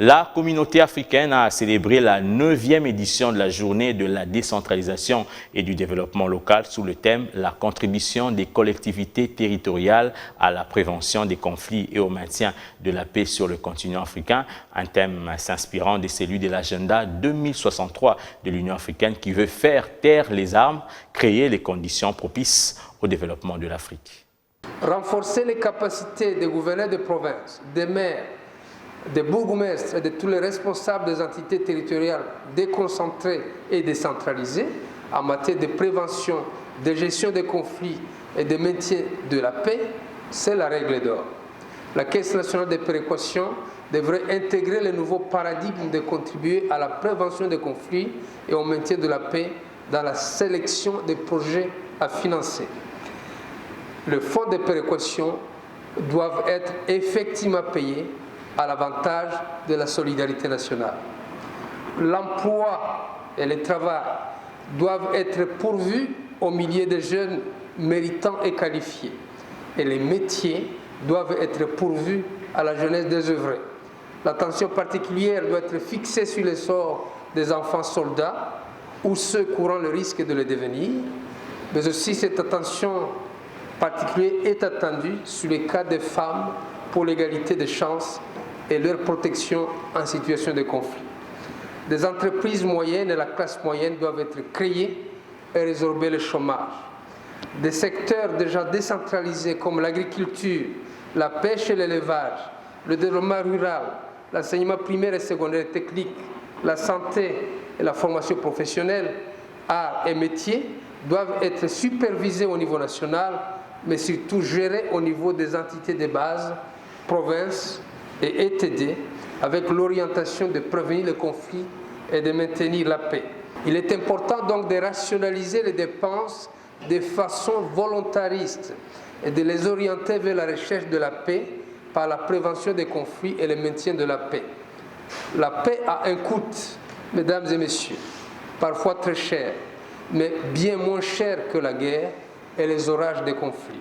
La communauté africaine a célébré la 9e édition de la journée de la décentralisation et du développement local sous le thème « La contribution des collectivités territoriales à la prévention des conflits et au maintien de la paix sur le continent africain », un thème s'inspirant de celui de l'agenda 2063 de l'Union africaine qui veut faire taire les armes, créer les conditions propices au développement de l'Afrique. Renforcer les capacités des gouverneurs de province, des maires, des bourgmestres et de tous les responsables des entités territoriales déconcentrées et décentralisées en matière de prévention, de gestion des conflits et de maintien de la paix, c'est la règle d'or. La Caisse nationale de péréquation devrait intégrer le nouveau paradigme de contribuer à la prévention des conflits et au maintien de la paix dans la sélection des projets à financer. Le fonds de péréquation doivent être effectivement payés à l'avantage de la solidarité nationale. L'emploi et le travail doivent être pourvus aux milliers de jeunes méritants et qualifiés. Et les métiers doivent être pourvus à la jeunesse désœuvrée. L'attention particulière doit être fixée sur le sort des enfants soldats ou ceux courant le risque de le devenir, mais aussi cette attention particulière est attendue sur les cas des femmes pour l'égalité des chances et leur protection en situation de conflit. Des entreprises moyennes et la classe moyenne doivent être créées et résorber le chômage. Des secteurs déjà décentralisés comme l'agriculture, la pêche et l'élevage, le développement rural, l'enseignement primaire et secondaire et technique, la santé et la formation professionnelle, arts et métiers doivent être supervisés au niveau national, mais surtout gérés au niveau des entités de base, provinces et ETD, avec l'orientation de prévenir les conflits et de maintenir la paix. Il est important donc de rationaliser les dépenses de façon volontariste et de les orienter vers la recherche de la paix par la prévention des conflits et le maintien de la paix. La paix a un coût, mesdames et messieurs, parfois très cher, mais bien moins cher que la guerre et les orages des conflits.